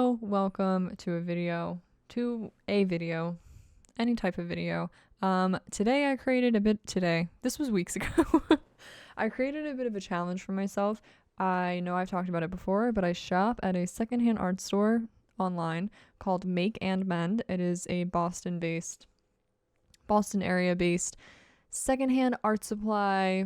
Hello, welcome to a video, any type of video. This was weeks ago. I created a bit of a challenge for myself. I know I've talked about it before, but I shop at a secondhand art store online called Make and Mend. It is a Boston area based secondhand art supply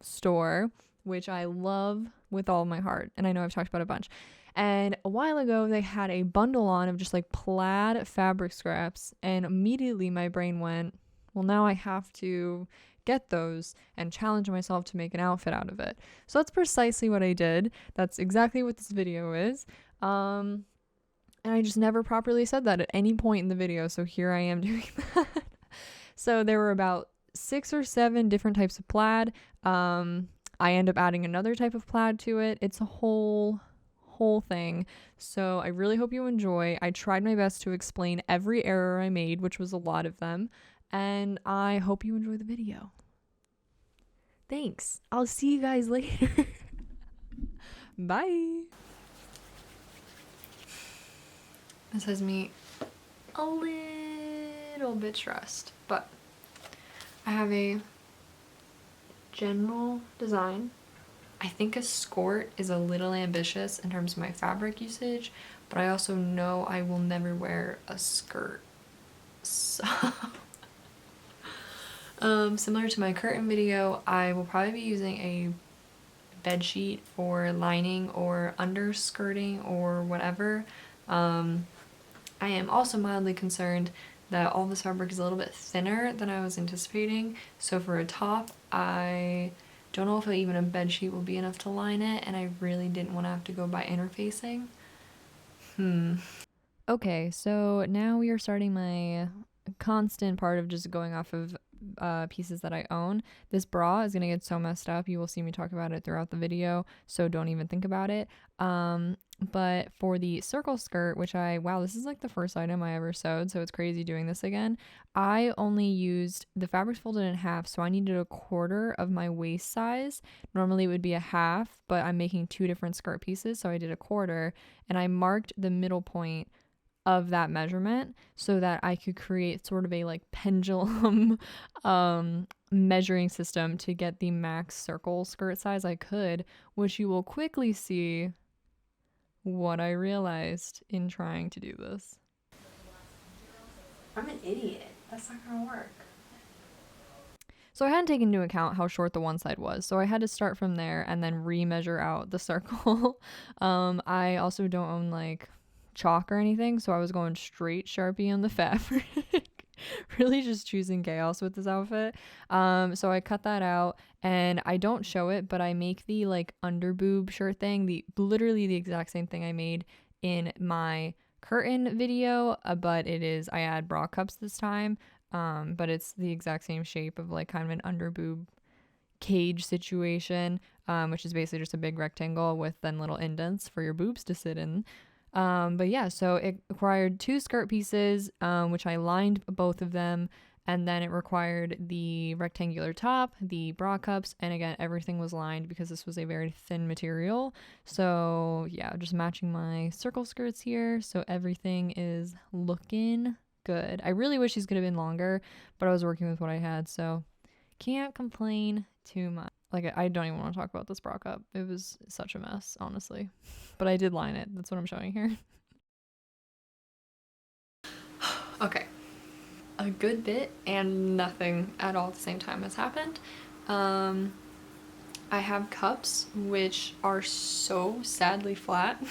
store, which I love with all my heart. And I know I've talked about it a bunch. And a while ago, they had a bundle on of just like plaid fabric scraps. And immediately my brain went, well, now I have to get those and challenge myself to make an outfit out of it. So that's precisely what I did. That's exactly what this video is. And I just never properly said that at any point in the video. So here I am doing that. So there were about 6 or 7 different types of plaid. I end up adding another type of plaid to it. It's a whole thing. So I really hope you enjoy. I tried my best to explain every error I made, which was a lot of them, and I hope you enjoy the video. Thanks. I'll see you guys later. Bye. This has me a little bit stressed, but I have a general design. I think a skirt is a little ambitious in terms of my fabric usage, but I also know I will never wear a skirt. So, similar to my curtain video, I will probably be using a bed sheet for lining or underskirting or whatever. I am also mildly concerned that all this fabric is a little bit thinner than I was anticipating. So for a top, I don't know if even a bed sheet will be enough to line it, and I really didn't want to have to go by interfacing. Okay, so now we are starting my constant part of just going off of pieces that I own. This bra is gonna get so messed up. You will see me talk about it throughout the video, so don't even think about it. But for the circle skirt, wow, this is like the first item I ever sewed, so it's crazy doing this again. I only used the fabrics folded in half, so I needed a quarter of my waist size. Normally it would be a half, but I'm making 2 different skirt pieces, so I did a quarter, and I marked the middle point of that measurement so that I could create sort of a like pendulum measuring system to get the max circle skirt size I could, which you will quickly see what I realized in trying to do this. I'm an idiot. That's not gonna work. So I hadn't taken into account how short the one side was, so I had to start from there and then re-measure out the circle. I also don't own like chalk or anything, so I was going straight Sharpie on the fabric. Really just choosing chaos with this outfit. So I cut that out, and I don't show it, but I make the like under boob shirt thing, literally the exact same thing I made in my curtain video, but I add bra cups this time, but it's the exact same shape of like kind of an under boob cage situation, which is basically just a big rectangle with then little indents for your boobs to sit in. But yeah, so it required 2 skirt pieces, which I lined both of them, and then it required the rectangular top, the bra cups, and again, everything was lined because this was a very thin material. So yeah, just matching my circle skirts here, so everything is looking good. I really wish these could have been longer, but I was working with what I had, so can't complain too much. Like, I don't even want to talk about this bra cup. It was such a mess, honestly. But I did line it. That's what I'm showing here. Okay. A good bit and nothing at all at the same time has happened. I have cups, which are so sadly flat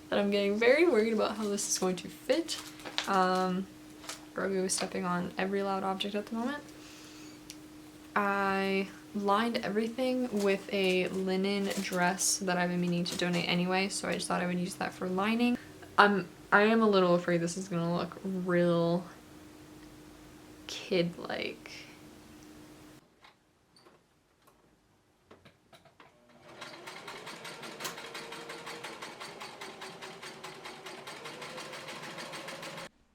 that I'm getting very worried about how this is going to fit. Grogu is stepping on every loud object at the moment. I lined everything with a linen dress that I've been meaning to donate anyway, so I just thought I would use that for lining. I am a little afraid this is gonna look real kid-like.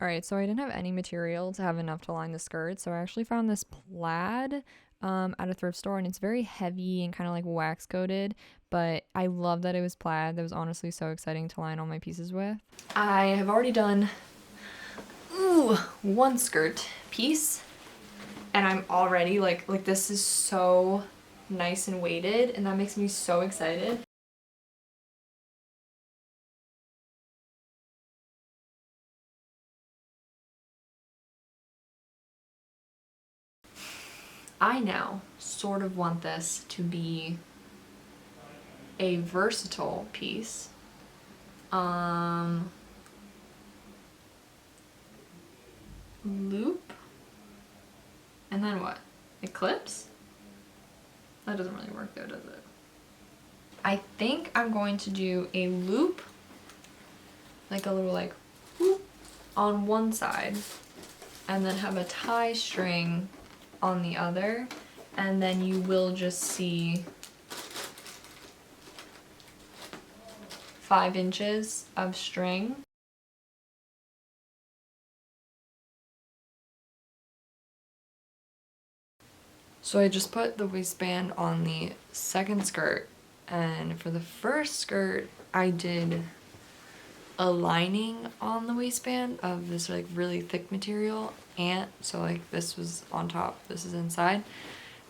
Alright, so I didn't have any material to have enough to line the skirt, so I actually found this plaid at a thrift store, and it's very heavy and kind of like wax coated, but I love that it was plaid. That was honestly so exciting to line all my pieces with. I have already done one skirt piece, and I'm already like this is so nice and weighted, and that makes me so excited. I now sort of want this to be a versatile piece. Loop, and then what? It clips? That doesn't really work though, does it? I think I'm going to do a loop, like a little like whoop, on one side, and then have a tie string on the other, and then you will just see 5 inches of string. So I just put the waistband on the second skirt, and for the first skirt I did a lining on the waistband of this like really thick material, and so like this was on top, this is inside,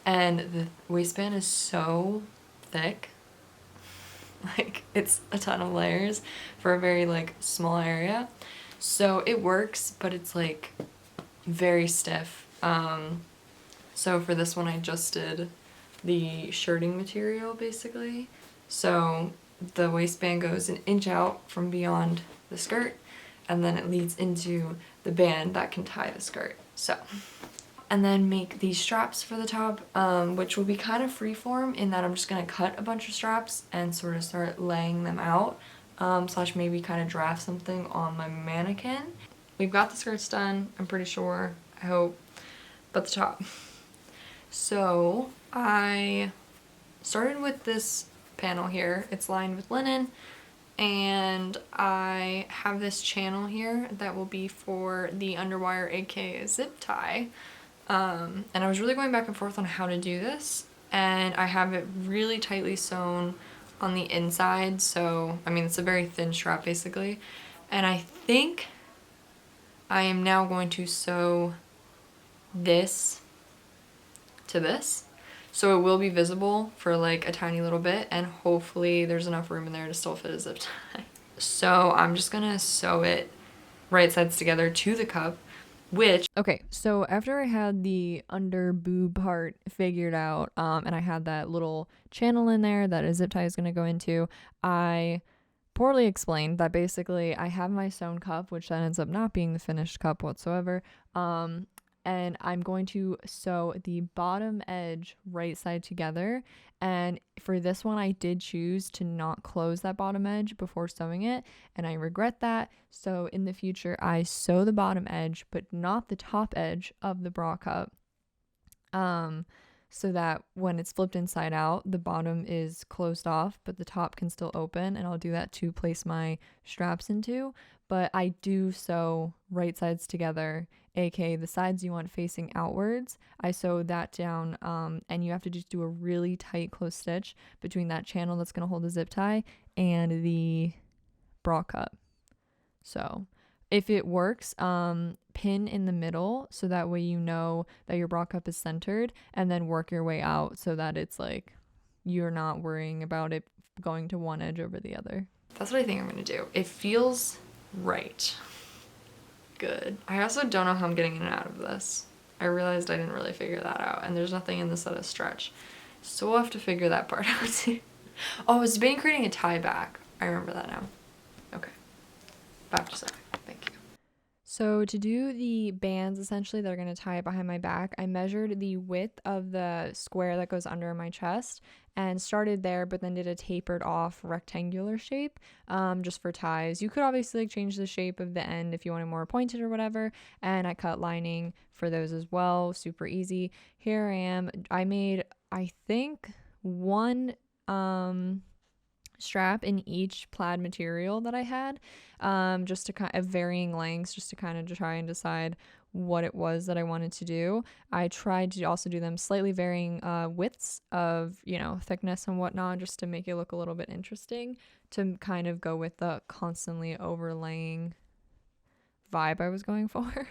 and the waistband is so thick, like it's a ton of layers for a very like small area, so it works, but it's like very stiff. So for this one I just did the shirting material basically, so the waistband goes an inch out from beyond the skirt, and then it leads into the band that can tie the skirt. So, and then make these straps for the top, which will be kind of freeform in that I'm just gonna cut a bunch of straps and sort of start laying them out, slash maybe kind of draft something on my mannequin. We've got the skirts done, I'm pretty sure, I hope, but the top. So I started with this panel here. It's lined with linen, and I have this channel here that will be for the underwire, aka zip tie. And I was really going back and forth on how to do this, and I have it really tightly sewn on the inside, so I mean it's a very thin strap basically, and I think I am now going to sew this to this, so it will be visible for like a tiny little bit, and hopefully there's enough room in there to still fit a zip tie. So I'm just gonna sew it right sides together to the cup, which... Okay, so after I had the under boob part figured out, and I had that little channel in there that a zip tie is gonna go into, I poorly explained that basically I have my sewn cup, which then ends up not being the finished cup whatsoever, and I'm going to sew the bottom edge right side together. And for this one, I did choose to not close that bottom edge before sewing it, and I regret that. So in the future, I sew the bottom edge, but not the top edge of the bra cup, so that when it's flipped inside out, the bottom is closed off, but the top can still open, and I'll do that to place my straps into. But I do sew right sides together, aka the sides you want facing outwards. I sew that down, and you have to just do a really tight close stitch between that channel that's going to hold the zip tie and the bra cup. So if it works, pin in the middle so that way you know that your bra cup is centered, and then work your way out so that it's like you're not worrying about it going to one edge over the other. That's what I think I'm going to do. It feels right. Good. I also don't know how I'm getting in and out of this. I realized I didn't really figure that out, and there's nothing in this that is stretch. So we'll have to figure that part out too. Oh, I was debating creating a tie back. I remember that now. Okay. Back to sewing. Thank you. So to do the bands essentially that are going to tie it behind my back, I measured the width of the square that goes under my chest and started there, but then did a tapered off rectangular shape, just for ties. You could obviously like change the shape of the end if you wanted more pointed or whatever, and I cut lining for those as well. Super easy. Here I am. I made, I think, one strap in each plaid material that I had, just to kind of varying lengths, just to kind of try and decide what it was that I wanted to do. I tried to also do them slightly varying widths of, you know, thickness and whatnot, just to make it look a little bit interesting, to kind of go with the constantly overlaying vibe I was going for.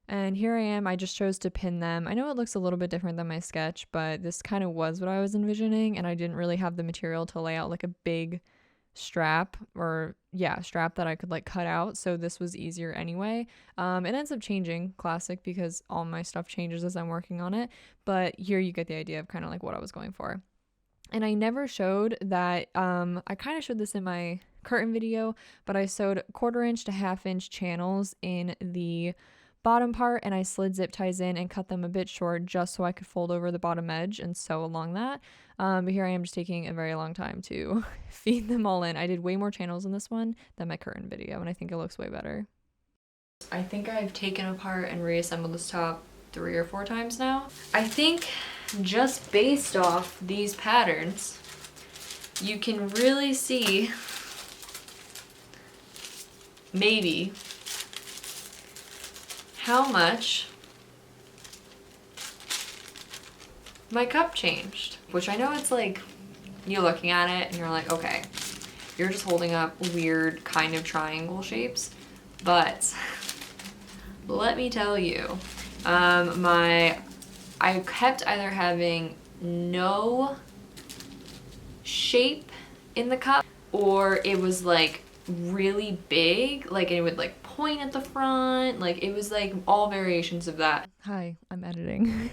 And here I am, I just chose to pin them. I know it looks a little bit different than my sketch, but this kind of was what I was envisioning, and I didn't really have the material to lay out like a big strap, or yeah, strap that I could like cut out, so this was easier anyway. It ends up changing, classic, because all my stuff changes as I'm working on it, but here you get the idea of kind of like what I was going for. And I never showed that, I kind of showed this in my curtain video, but I sewed 1/4 inch to 1/2 inch channels in the bottom part, and I slid zip ties in and cut them a bit short just so I could fold over the bottom edge and sew along that. But here I am just taking a very long time to feed them all in. I did way more channels in this one than my curtain video, and I think it looks way better. I think I've taken apart and reassembled this top 3 or 4 times now. I think just based off these patterns, you can really see maybe how much my cup changed. Which I know it's like, you're looking at it and you're like, okay, you're just holding up weird kind of triangle shapes, but let me tell you, I kept either having no shape in the cup, or it was like really big, like it would like point at the front, like it was like all variations of that. Hi, I'm editing.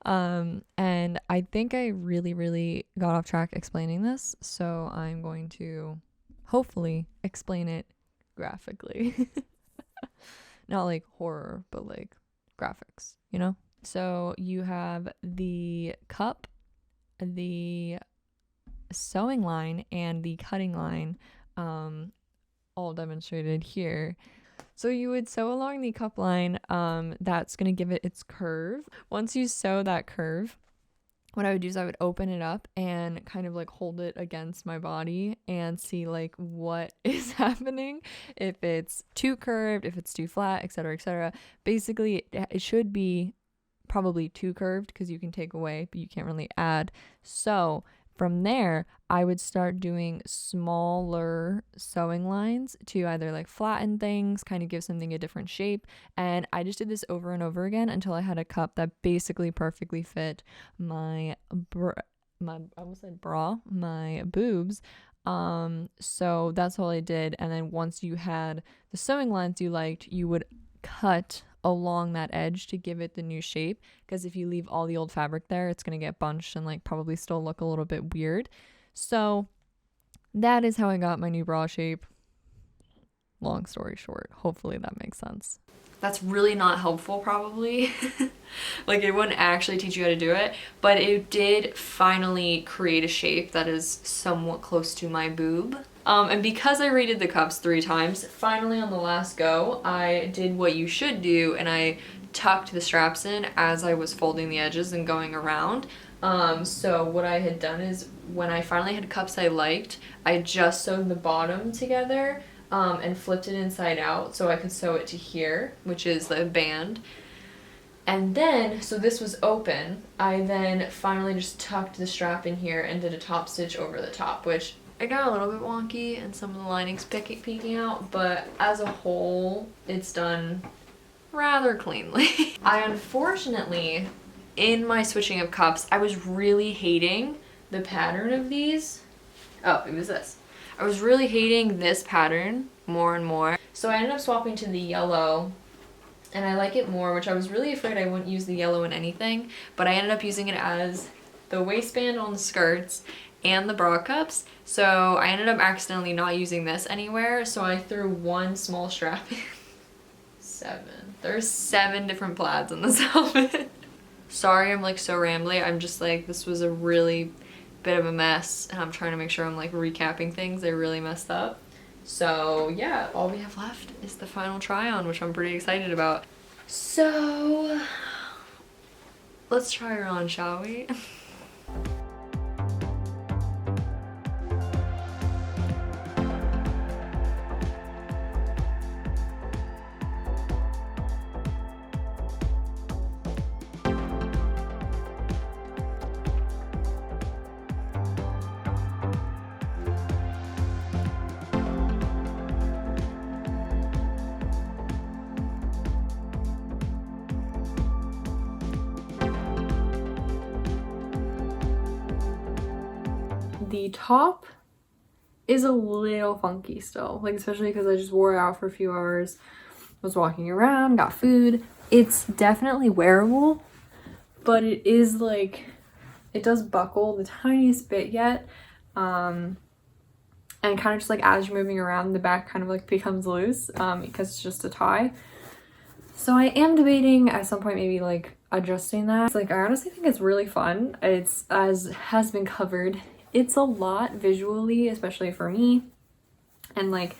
And I think I really got off track explaining this, so I'm going to hopefully explain it graphically. Not like horror, but like graphics, you know? So you have the cup, the sewing line, and the cutting line, all demonstrated here. So you would sew along the cup line, that's going to give it its curve. Once you sew that curve, what I would do is I would open it up and kind of like hold it against my body and see like what is happening, if it's too curved, if it's too flat, etc, etc. Basically, it should be probably too curved, because you can take away, but you can't really add. So from there, I would start doing smaller sewing lines to either like flatten things, kind of give something a different shape. And I just did this over and over again until I had a cup that basically perfectly fit my I almost said bra, my boobs. So that's all I did. And then once you had the sewing lines you liked, you would cut along that edge to give it the new shape, because if you leave all the old fabric there, it's going to get bunched and like probably still look a little bit weird. So that is how I got my new bra shape. Long story short, hopefully that makes sense. That's really not helpful, probably. Like, it wouldn't actually teach you how to do it, but it did finally create a shape that is somewhat close to my boob. And because I redid the cups 3 times, finally on the last go, I did what you should do, and I tucked the straps in as I was folding the edges and going around. So what I had done is, when I finally had cups I liked, I just sewed the bottom together, and flipped it inside out so I could sew it to here, which is the band. And then, so this was open, I then finally just tucked the strap in here and did a top stitch over the top, which it got a little bit wonky and some of the linings peeking out, but as a whole, it's done rather cleanly. I unfortunately, in my switching of cups, I was really hating the pattern of these. Oh, it was this. I was really hating this pattern more and more. So I ended up swapping to the yellow, and I like it more, which I was really afraid I wouldn't use the yellow in anything, but I ended up using it as the waistband on the skirts and the bra cups. So I ended up accidentally not using this anywhere, so I threw one small strap in. 7. There's 7 different plaids in this outfit. Sorry I'm like so rambly. I'm just like, this was a really bit of a mess, and I'm trying to make sure I'm like recapping things I really messed up. So yeah, all we have left is the final try on, which I'm pretty excited about. So let's try her on, shall we? The top is a little funky still, like especially because I just wore it out for a few hours, was walking around, got food. It's definitely wearable, but it is like, it does buckle the tiniest bit yet, and kind of just like as you're moving around, the back kind of like becomes loose, because it's just a tie. So I am debating at some point maybe like adjusting that. It's like, I honestly think it's really fun. It's, as has been covered, it's a lot visually, especially for me, and like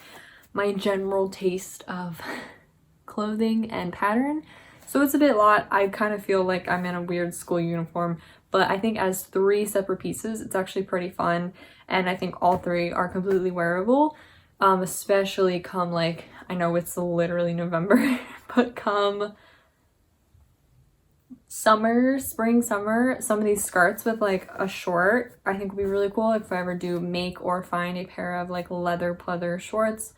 my general taste of clothing and pattern. So it's a bit lot. I kind of feel like I'm in a weird school uniform, but I think as 3 separate pieces, it's actually pretty fun. And I think all 3 are completely wearable, especially come like, I know it's literally November, but come summer, spring, summer, some of these skirts with like a short, I think would be really cool. If I ever do make or find a pair of like leather pleather shorts,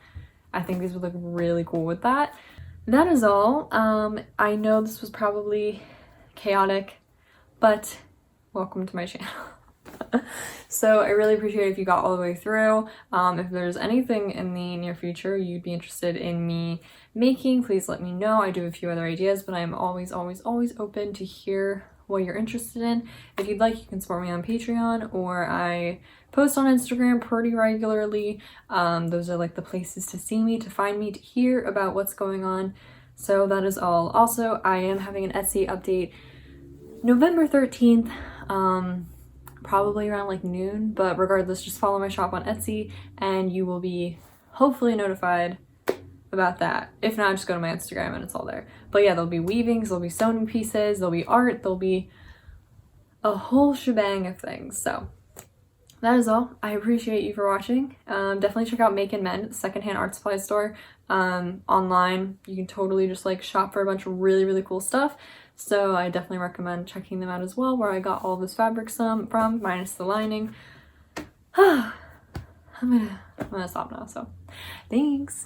I think these would look really cool with that. That is all. I know this was probably chaotic, but welcome to my channel. So I really appreciate it if you got all the way through. If there's anything in the near future you'd be interested in me making, please let me know. I do have a few other ideas, but I'm always open to hear what you're interested in. If you'd like, you can support me on Patreon, or I post on Instagram pretty regularly. Those are like the places to see me, to find me, to hear about what's going on. So that is all. Also, I am having an Etsy update November 13th, probably around like noon, but regardless, just follow my shop on Etsy and you will be hopefully notified about that. If not, just go to my Instagram and it's all there. But yeah, there'll be weavings, there'll be sewing pieces, there'll be art, there'll be a whole shebang of things. So that is all. I appreciate you for watching. Definitely check out Make and Mend, secondhand art supply store, online. You can totally just like shop for a bunch of really cool stuff. So I definitely recommend checking them out as well, where I got all this fabric from, minus the lining. I'm gonna stop now, so thanks.